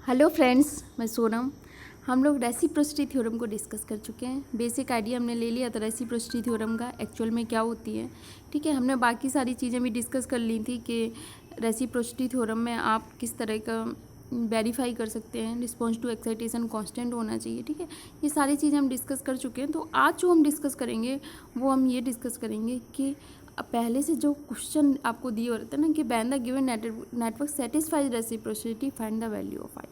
Hello friends, मैं सोनम। हम लोग रेसिप्रोसिटी थ्योरम को डिस्कस कर चुके हैं। बेसिक आइडिया हमने ले लिया था रेसिप्रोसिटी थ्योरम का, एक्चुअल में क्या होती है। ठीक है, हमने बाकी सारी चीज़ें भी डिस्कस कर ली थी कि रेसिप्रोसिटी थ्योरम में आप किस तरह का वेरीफाई कर सकते हैं। रिस्पॉन्स टू एक्साइटेशन कांस्टेंट होना चाहिए। ठीक है, ये सारी चीज़ें हम डिस्कस कर चुके हैं। तो आज जो हम डिस्कस करेंगे वो हम ये डिस्कस करेंगे कि पहले से जो क्वेश्चन आपको दिए होते हैं ना कि when the given network satisfies reciprocity find the value of I.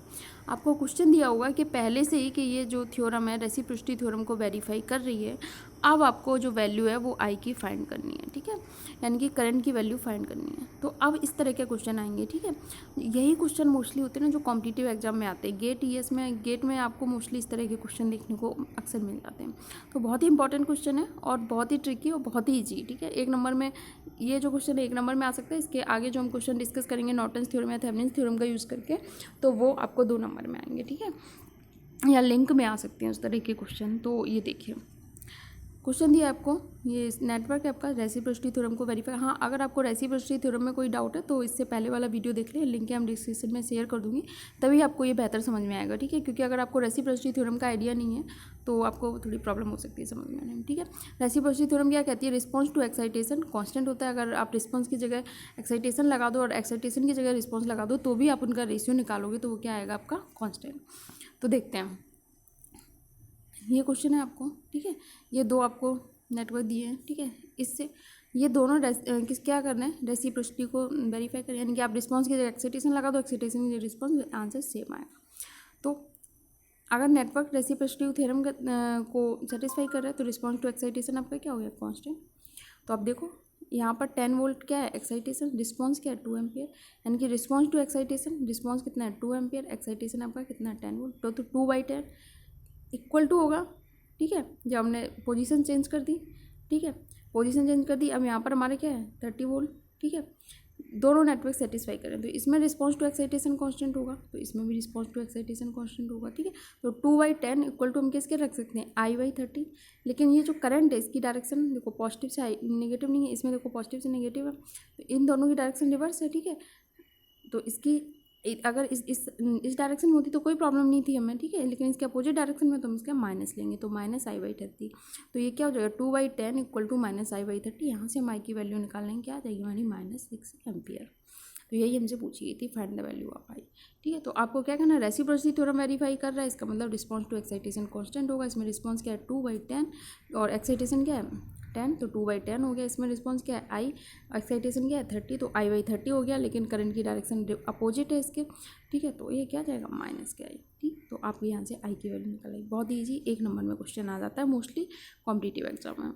आपको क्वेश्चन दिया होगा कि पहले से ही कि ये जो थ्योरम है रेसिप्रोसिटी थ्योरम को वेरीफाई कर रही है। अब आपको जो वैल्यू है वो आई की फाइंड करनी है। ठीक है, यानी कि करंट की वैल्यू फाइंड करनी है। तो अब इस तरह के क्वेश्चन आएंगे। ठीक है, यही क्वेश्चन मोस्टली होते हैं ना जो कॉम्पिटिटिव एग्जाम में आते हैं। गेट में आपको मोस्टली इस तरह के क्वेश्चन देखने को अक्सर मिल जाते हैं। तो बहुत ही इंपॉर्टेंट क्वेश्चन है और बहुत ही ट्रिकी और बहुत ही ईजी। ठीक है, एक नंबर में ये जो क्वेश्चन है 1 नंबर में आ सकता है। इसके आगे जो हम क्वेश्चन डिस्कस करेंगे नॉर्टन्स थ्योरम या थेवेनिन्स थ्योरम का यूज़ करके, तो वो आपको 2 नंबर में आएंगे। ठीक है, या लिंक में आ सकते हैं उस तरह के क्वेश्चन। तो ये देखिए क्वेश्चन दिया आपको, ये नेटवर्क है आपका रेसिप्रोसिटी थ्योरम को वेरीफाई। हाँ, अगर आपको रेसिप्रोसिटी थ्योरम में कोई डाउट है तो इससे पहले वाला वीडियो देख लें, लिंक हम डिस्क्रिप्शन में शेयर कर दूंगी, तभी आपको ये बेहतर समझ में आएगा। ठीक है, क्योंकि अगर आपको रेसिप्रोसिटी थ्योरम का आइडिया नहीं है तो आपको थोड़ी प्रॉब्लम हो सकती है समझ में आने में। ठीक है, रेसिप्रोसिटी थ्योरम क्या कहती है? रिस्पॉन्स टू एक्साइटेशन कांस्टेंट होता है। अगर आप रिस्पॉन्स की जगह एक्साइटेशन लगा दो और एक्साइटेशन की जगह रिस्पॉन्स लगा दो तो भी आप उनका रेशियो निकालोगे तो वो क्या आएगा आपका? कांस्टेंट। तो देखते हैं, ये क्वेश्चन है आपको। ठीक है, ये 2 आपको नेटवर्क दिए हैं। ठीक है, इससे ये दोनों क्या करना है? रेसिप्रोसिटी को वेरीफाई करें, यानी कि आप रिस्पॉन्स की जगह एक्साइटेशन लगा दो, एक्साइटेशन की जगह रिस्पॉन्स, आंसर सेम आएगा। तो अगर नेटवर्क रेसिप्रोसिटी थ्योरम को सेटिस्फाई कर रहा है तो रिस्पॉन्स टू एक्साइटेशन आपका क्या हो गया? कांस्टेंट। तो आप देखो यहाँ पर 10 वोल्ट क्या है? एक्साइटेशन। रिस्पॉन्स क्या है? 2 एम्पियर। यानी कि रिस्पॉन्स टू एक्साइटेशन, रिस्पॉन्स कितना है? 2 एम्पियर। एक्साइटेशन आपका कितना है? 10 वोल्ट। तो 2/10 इक्वल टू होगा। ठीक है, जब हमने पोजीशन चेंज कर दी। ठीक है, पोजीशन चेंज कर दी। अब यहाँ पर हमारे क्या है? 30 वोल्ट। ठीक है, दोनों नेटवर्क सेटिस्फाई करें तो इसमें रिस्पॉन्स टू एक्साइटेशन कांस्टेंट होगा, तो इसमें भी रिस्पॉन्स टू एक्साइटेशन कांस्टेंट होगा। ठीक है, तो 2/10 इक्वल टू हम किसके रख सकते हैं? I/30। लेकिन ये जो करंट है इसकी डायरेक्शन देखो पॉजिटिव से नेगेटिव नहीं है, इसमें देखो पॉजिटिव से नेगेटिव है, तो इन दोनों की डायरेक्शन रिवर्स है। ठीक है, तो इसकी अगर इस डायरेक्शन में होती तो कोई प्रॉब्लम नहीं थी हमें। ठीक है, लेकिन इसके अपोजिट डायरेक्शन में तो हम इसका माइनस लेंगे, तो -I/30। तो ये क्या हो जाएगा? 2/10 इक्वल टू -I/30। यहाँ से हम आई की वैल्यू निकालेंगे, क्या आ जाएगी हमारी? -6 एम्पियर। तो यही हमसे पूछी गई थी, फाइंड द वैल्यू ऑफ आई। ठीक है, तो आपको क्या करना है? रेसिप्रोसिटी थ्योरम वेरीफाई कर रहा है, इसका मतलब रिस्पॉन्स टू एक्साइटेशन कांस्टेंट होगा। इसमें रिस्पॉन्स क्या है? 2/10 और एक्साइटेशन क्या है? 10। तो 2/10 हो गया। इसमें रिस्पॉन्स क्या है? आई। एक्साइटेशन क्या है? 30। तो I/30 हो गया, लेकिन करंट की डायरेक्शन अपोजिट है इसके। ठीक है, तो ये क्या जाएगा? माइनस के आई। ठीक, तो आप यहाँ से आई की वैल्यू निकालेंगे। बहुत ईजी, 1 नंबर में क्वेश्चन आ जाता है मोस्टली कॉम्पिटिटिव एग्जाम में।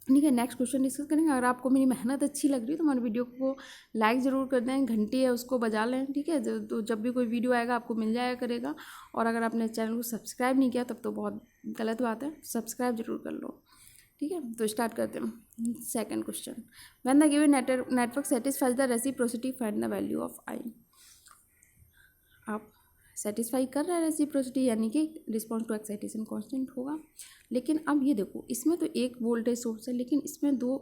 ठीक है, नेक्स्ट क्वेश्चन डिस्कस करेंगे। अगर आपको मेरी मेहनत अच्छी लग रही है तो हमारे वीडियो को लाइक ज़रूर कर दें, घंटी है उसको बजा लें। ठीक है, तो जब भी कोई वीडियो आएगा आपको मिल जाया करेगा। और अगर आपने चैनल को सब्सक्राइब नहीं किया तब तो बहुत गलत बात है, सब्सक्राइब जरूर कर लो। ठीक है, तो स्टार्ट करते हैं। Second question, when the given network satisfies the reciprocity find the value of I. आप सेटिस्फाई कर रहा है रेसिप्रोसिटी, यानी कि रिस्पॉन्स टू एक्साइटेशन कांस्टेंट होगा। लेकिन अब ये देखो, इसमें तो एक वोल्टेज सोर्स है लेकिन इसमें 2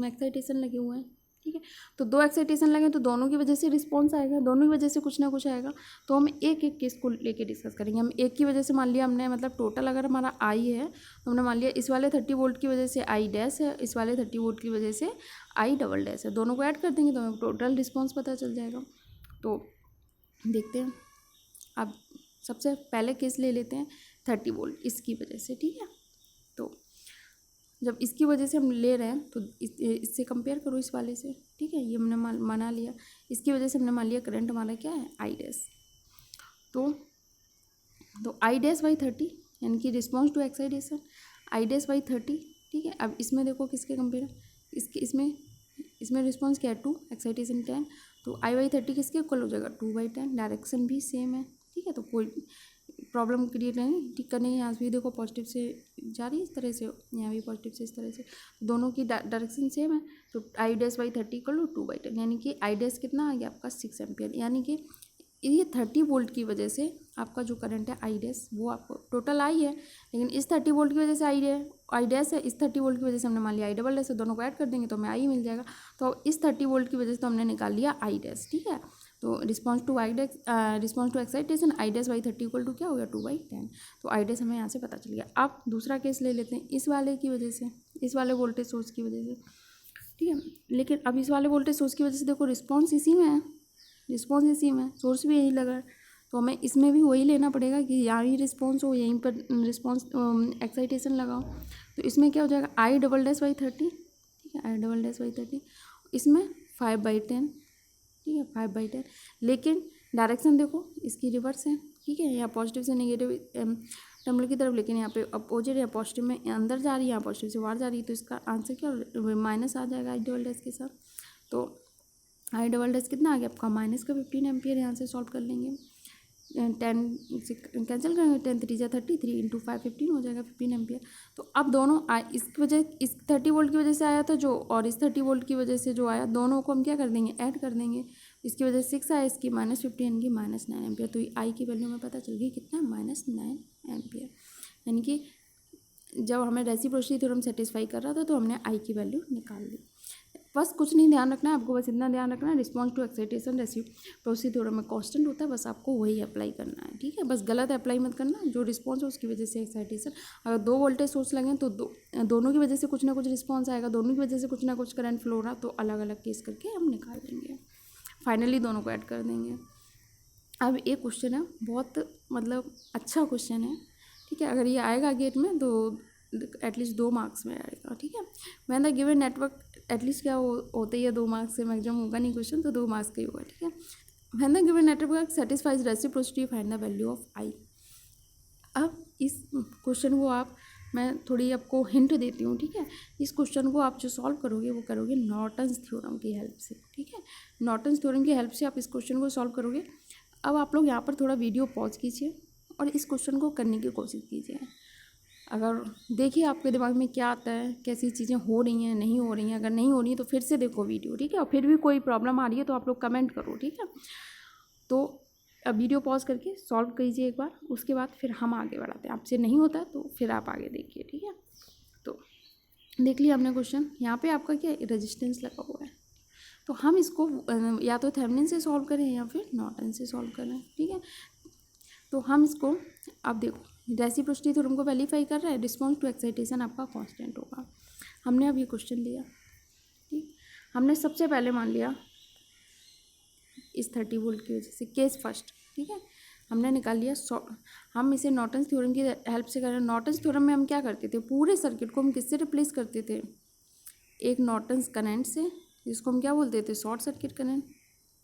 एक्साइटेशन लगे हुए हैं। ठीक है, तो 2 एक्साइटेशन लगे तो दोनों की वजह से रिस्पॉन्स आएगा, दोनों की वजह से कुछ ना कुछ आएगा। तो हम एक एक केस को लेके डिस्कस करेंगे। हम एक की वजह से मान लिया हमने, मतलब टोटल अगर हमारा आई है तो हमने मान लिया इस वाले 30 वोल्ट की वजह से आई डैश है, इस वाले 30 वोल्ट की वजह से आई डबल डैश है। दोनों को ऐड कर देंगे तो हमें टोटल रिस्पॉन्स पता चल जाएगा। तो देखते हैं, अब सबसे पहले केस ले लेते हैं 30 वोल्ट इसकी वजह से। ठीक है, तो जब इसकी वजह से हम ले रहे हैं तो इससे कंपेयर करो इस वाले से। ठीक है, ये हमने माना लिया, इसकी वजह से हमने मान लिया करंट हमारा क्या है? I dash. तो आई डैश बाई 30 यानी कि response to excitation I dash by 30। ठीक है, अब इसमें देखो किसके कंपेयर है? इसमें रिस्पॉन्स क्या है? 2, एक्साइटेशन 10। तो I/30 किसके इक्वल हो जाएगा? 2/10। डायरेक्शन भी सेम है। ठीक है, तो कोई प्रॉब्लम क्रिएट नहीं, ठीक करने यहाँ से भी देखो पॉजिटिव से जा रही है इस तरह से, यहाँ भी पॉजिटिव से इस तरह से, दोनों की डायरेक्शन सेम है। तो I/30 इक्वल टू 2/10, यानी कि आई डैश कितना आ गया आपका? 6 एम्पियर। यानी कि ये 30 वोल्ट की वजह से आपका जो करंट है आई डैश, वो आपको टोटल आई है, लेकिन इस 30 वोल्ट की वजह से आई डैश है, इस 30 वोल्ट की वजह से हमने मान लिया आई डबल डैश है, दोनों को ऐड कर देंगे तो हमें आई मिल जाएगा। तो इस 30 वोल्ट की वजह से तो हमने निकाल लिया आई डैश। ठीक है, तो response to excitation I dash by 30 equal to क्या हो गया 2/10। तो आई डैश हमें यहाँ से पता चल गया। अब दूसरा केस ले लेते हैं इस वाले की वजह से, इस वाले वोल्टेज सोर्स की वजह से, ठीक है। लेकिन अब इस वाले वोल्टेज सोर्स की वजह से देखो रिस्पॉन्स इसी में है, रिस्पॉन्स इसी में, सोर्स भी यही लगा है, तो हमें इसमें भी वही लेना पड़ेगा कि यहाँ ही रिस्पॉन्स हो, यहीं पर रिस्पॉन्स एक्साइटेशन लगाओ। तो इसमें क्या हो जाएगा आई डबल डैश बाई 30, ठीक है, आई डबल डैश बाई 30, इसमें 5/10, ठीक है, 5/10। लेकिन डायरेक्शन देखो इसकी रिवर्स है, ठीक है, यहाँ पॉजिटिव से नेगेटिव टर्मिनल की तरफ, लेकिन यहाँ पे अपोजिट, यहाँ पॉजिटिव में अंदर जा रही है, यहाँ पॉजिटिव से बाहर जा रही है, तो इसका आंसर क्या माइनस आ जाएगा आई डबल डैश के साथ। तो आई डबल डैश कितना आ गया आपका -15 एम्पियर, यहाँ से सॉल्व कर लेंगे, 10 से कैंसिल करेंगे, 10 3 जा 30, 3 × 5 15 हो जाएगा 15 एम्पियर। तो अब दोनों इसकी वजह, इस 30 वोल्ट की वजह से आया था जो, और इस 30 वोल्ट की वजह से जो आया, दोनों को हम क्या कर देंगे ऐड कर देंगे। इसकी वजह से 6 आया, इसकी -15 यानी कि -9 एम्पियर। तो आई की वैल्यू में पता चल गई कितना -9 एम्पियर। यानी कि जब हमें रेसिप्रोसिटी थ्योरम सेटिस्फाई कर रहा था तो हमने आई की वैल्यू निकाल ली। बस कुछ नहीं ध्यान रखना है आपको, बस इतना ध्यान रखना है response to excitation reciprocity theorem में कांस्टेंट होता है, बस आपको वही अप्लाई करना है, ठीक है। बस गलत अप्लाई मत करना, जो रिस्पॉन्स है उसकी वजह से एक्साइटेशन। अगर 2 वोल्टेज सोर्स लगें तो दोनों की वजह से कुछ ना कुछ रिस्पॉन्स आएगा, दोनों की वजह से कुछ ना कुछ करंट फ्लो रहा, तो अलग अलग केस करके हम निकाल देंगे, फाइनली दोनों को ऐड कर देंगे। अब एक क्वेश्चन है, बहुत मतलब अच्छा क्वेश्चन है, ठीक है। अगर ये आएगा गेट में तो एटलीस्ट 2 मार्क्स में आएगा, ठीक है। When the given network, at least क्या होते ही है 2 मार्क्स से मैक्सिमम होगा नहीं क्वेश्चन, तो 2 मार्क्स का ही होगा, ठीक है। When the given network satisfies reciprocity find the value of I. अब इस क्वेश्चन को आप, मैं थोड़ी आपको हिंट देती हूँ, ठीक है। इस क्वेश्चन को आप जो सॉल्व करोगे वो करोगे नॉर्टन्स थ्योरम की हेल्प से, ठीक है। नॉर्टन्स थ्योरम की हेल्प से आप इस क्वेश्चन को सॉल्व करोगे। अब आप लोग यहाँ पर थोड़ा वीडियो पॉज कीजिए और इस क्वेश्चन को करने की कोशिश कीजिए। अगर देखिए आपके दिमाग में क्या आता है, कैसी चीज़ें हो रही हैं, नहीं हो रही हैं। अगर नहीं हो रही है तो फिर से देखो वीडियो, ठीक है। और फिर भी कोई प्रॉब्लम आ रही है तो आप लोग कमेंट करो, ठीक है। तो अब वीडियो पॉज करके सॉल्व कीजिए एक बार, उसके बाद फिर हम आगे बढ़ाते हैं। आपसे नहीं होता तो फिर आप आगे देखिए, ठीक है। तो देख लिया हमने क्वेश्चन, यहाँ पे आपका क्या रेजिस्टेंस लगा हुआ है, तो हम इसको या तो थेवेनिन से सॉल्व करें या फिर नॉर्टन से सॉल्व करें, ठीक है। तो हम इसको, अब देखो रेसिप्रोसिटी थ्योरम को वेरीफाई कर रहा है, रिस्पॉन्स टू एक्साइटेशन आपका कांस्टेंट होगा। हमने अब ये क्वेश्चन लिया, ठीक। हमने सबसे पहले मान लिया इस 30 वोल्ट की वजह से, केस फर्स्ट, ठीक है। हमने निकाल लिया हम इसे नॉर्टन्स थ्योरम की हेल्प से कर रहे हैं। नॉर्टन्स थ्योरम में हम क्या करते थे, पूरे सर्किट को हम किससे रिप्लेस करते थे, एक नॉर्टन्स करंट से, जिसको हम क्या बोलते थे शॉर्ट सर्किट करंट,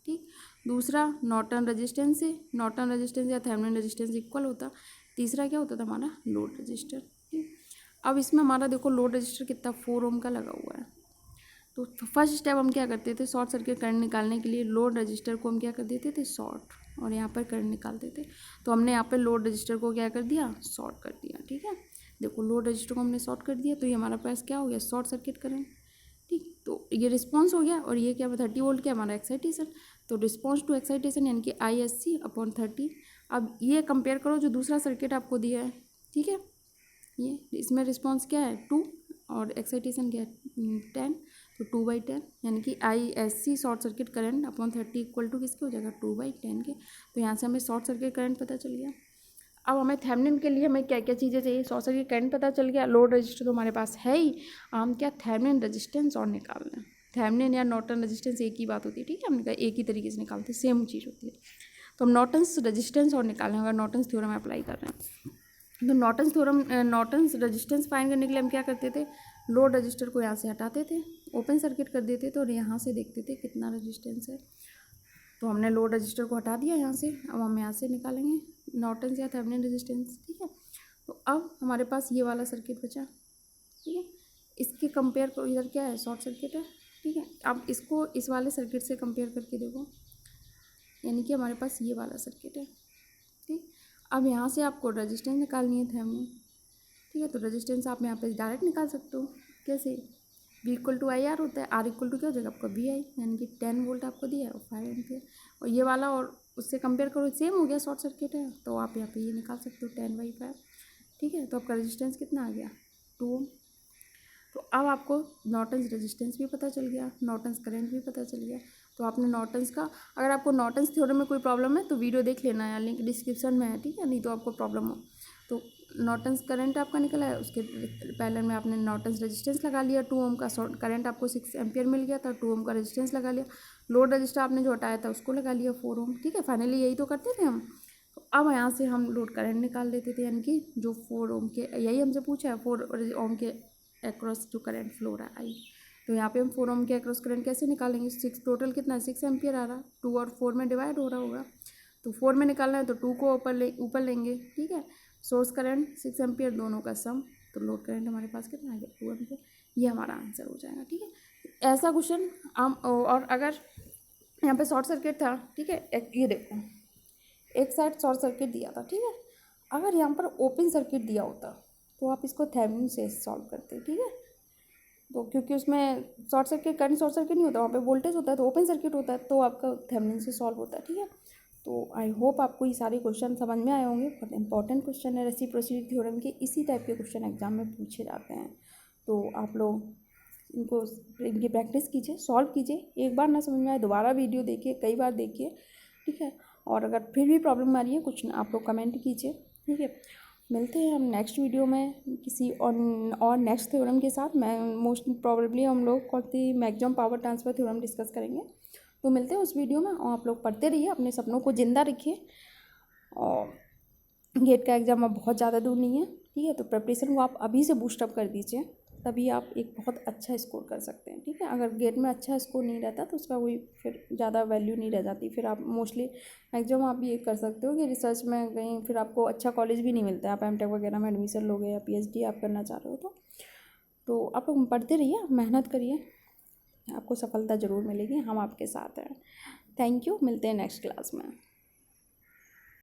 ठीक। दूसरा नॉर्टन रेजिस्टेंस से, नॉर्टन रेजिस्टेंस या थेवेनिन रेजिस्टेंस इक्वल होता। तीसरा क्या होता था हमारा लोड रजिस्टर, ठीक। अब इसमें हमारा देखो लोड रजिस्टर कितना 4 ओम का लगा हुआ है। तो फर्स्ट स्टेप हम क्या करते थे, शॉर्ट सर्किट करंट निकालने के लिए लोड रजिस्टर को हम क्या कर देते थे शॉर्ट, और यहाँ पर करंट निकालते थे। तो हमने यहाँ पर लोड रजिस्टर को क्या कर दिया, शॉर्ट कर दिया, ठीक है। देखो लोड रजिस्टर को हमने शॉर्ट कर दिया, तो ये हमारा पास क्या हो गया शॉर्ट सर्किट करंट, ठीक। तो ये रिस्पॉन्स हो गया, और ये क्या 30 वोल्ट क्या हमारा एक्साइटेशन। तो रिस्पॉन्स टू एक्साइटेशन यानी कि ISC/30। अब ये कंपेयर करो जो दूसरा सर्किट आपको दिया है, ठीक है। ये इसमें रिस्पॉन्स क्या है 2 और एक्साइटेशन क्या है 10, तो 2/10 यानी कि ISC short circuit current upon 30 equal to किसके हो जाएगा 2/10 के। तो यहाँ से हमें शॉर्ट सर्किट करंट पता चल गया। अब हमें थेवेनिन के लिए हमें क्या क्या चीज़ें चाहिए, शॉर्ट सर्किट करंट पता चल गया, लोड रजिस्टर तो हमारे पास है ही, हम क्या थेवेनिन रेजिस्टेंस और निकाल रहे हैं। थेवेनिन या नॉर्टन रेजिस्टेंस एक ही बात होती है, ठीक है। हमने कहा एक ही तरीके से निकालते हैं, सेम चीज़ होती है। तो हम नॉर्टन्स रेजिस्टेंस और निकालें, अगर नॉर्टन्स थ्योरम अप्लाई कर रहे हैं तो नॉर्टन्स रेजिस्टेंस फाइंड करने के लिए हम क्या करते थे, लोड रजिस्टर को यहाँ से हटाते थे, ओपन सर्किट कर देते थे और यहाँ से देखते थे कितना रजिस्टेंस है। तो हमने लोड रजिस्टर को हटा दिया यहाँ से, अब हम यहाँ से निकालेंगे नॉर्टन्स या थेवेनिन रेजिस्टेंस, ठीक है। तो अब हमारे पास ये वाला सर्किट बचा, ठीक है। इसके कंपेयर को, इधर क्या है शॉर्ट सर्किट है, ठीक है। अब इसको इस वाले सर्किट से कंपेयर करके देखो, यानी कि हमारे पास ये वाला सर्किट है, ठीक। अब यहाँ से आपको रेजिस्टेंस निकालनी है थेवेनिन, ठीक है। तो रेजिस्टेंस आप यहाँ पे डायरेक्ट निकाल सकते हो, कैसे, V/IR होता है, R इक्वल टू क्या हो जाएगा आपका VI, यानी कि 10 वोल्ट आपको दिया है और 5 एम्पियर, और ये वाला और उससे कंपेयर करो सेम हो गया, शॉर्ट सर्किट है, तो आप यहाँ पे ये निकाल सकते हो 10/5, ठीक है। तो आपका रेजिस्टेंस कितना आ गया 2 ओम। तो अब आपको नॉर्टन्स रेजिस्टेंस भी पता चल गया, नॉर्टन्स करंट भी पता चल गया, तो आपने नॉर्टन्स का, अगर आपको नॉर्टन्स थ्योरम में कोई प्रॉब्लम है तो वीडियो देख लेना है, लिंक डिस्क्रिप्शन में है, ठीक है, नहीं तो आपको प्रॉब्लम हो तो नॉर्टन्स करंट आपका निकला है, उसके पहले में आपने नॉर्टन्स रेजिस्टेंस लगा लिया 2 ओम का, करंट आपको 6 एम्पियर मिल गया था, 2 ओम का रेजिस्टेंस लगा लिया, लोड रजिस्टर आपने जो हटाया था उसको लगा लिया 4 ओम, ठीक है। फाइनली यही तो करते थे हम। तो अब यहाँ से हम लोड करंट निकाल लेते थे, यानी कि जो 4 ओम के, यही हमसे पूछा है 4 ओम के एक्रॉस जो करंट फ्लो रहा है, तो यहाँ पे हम 4 ओम के एक्रॉस करंट कैसे निकालेंगे, 6 टोटल कितना 6 एम्पियर आ रहा, 2 और 4 में डिवाइड हो रहा होगा, तो 4 में निकालना है तो 2 को ऊपर लेंगे, ठीक है। सोर्स करंट 6 एम्पियर दोनों का सम, तो लोड करंट हमारे पास कितना आ गया 2 एम्पियर, ये हमारा आंसर हो जाएगा, ठीक है। ऐसा क्वेश्चन हम, और अगर यहाँ पे शॉर्ट सर्किट था, ठीक है, ये देखो एक साइड शॉर्ट सर्किट दिया था, ठीक है, अगर यहाँ पर ओपन सर्किट दिया होता तो आप इसको थेवेनिन से सॉल्व करते, ठीक है। तो क्योंकि उसमें short circuit current short circuit नहीं होता, वहाँ पे वोल्टेज होता है, तो ओपन सर्किट होता है, तो आपका थेवेनिन से सॉल्व होता है, ठीक है। तो आई होप आपको ये सारे क्वेश्चन समझ में आए होंगे। बहुत इंपॉर्टेंट क्वेश्चन है रेसिप्रोसिटी थ्योरम के, इसी टाइप के क्वेश्चन एग्जाम में पूछे जाते हैं, तो आप लोग इनकी प्रैक्टिस कीजिए, सॉल्व कीजिए, एक बार ना समझ में आए दोबारा वीडियो देखिए, कई बार देखिए, ठीक है। और अगर फिर भी प्रॉब्लम आ रही है कुछ आप लोग कमेंट कीजिए, ठीक है। मिलते हैं हम नेक्स्ट वीडियो में किसी और नेक्स्ट थ्योरम के साथ। मैं मोस्ट प्रोबेबली हम लोग कौन सी maximum power transfer theorem discuss करेंगे, तो मिलते हैं उस वीडियो में। और आप लोग पढ़ते रहिए, अपने सपनों को ज़िंदा रखिए, और गेट का एग्ज़ाम अब बहुत ज़्यादा दूर नहीं है, ठीक है, तो प्रिपरेशन को आप अभी से बूस्टअप कर दीजिए, तभी आप एक बहुत अच्छा स्कोर कर सकते हैं, ठीक है। अगर गेट में अच्छा स्कोर नहीं रहता तो उसका कोई फिर ज़्यादा वैल्यू नहीं रह जाती, फिर आप मोस्टली मैक्सिमम आप ये कर सकते हो कि रिसर्च में कहीं फिर आपको अच्छा कॉलेज भी नहीं मिलता है, आप एमटेक वगैरह में एडमिशन लोगे या पीएचडी आप करना चाह रहे हो तो आप लोग पढ़ते रहिए, मेहनत करिए, आपको सफलता ज़रूर मिलेगी, हम आपके साथ हैं। थैंक यू, मिलते हैं नेक्स्ट क्लास में।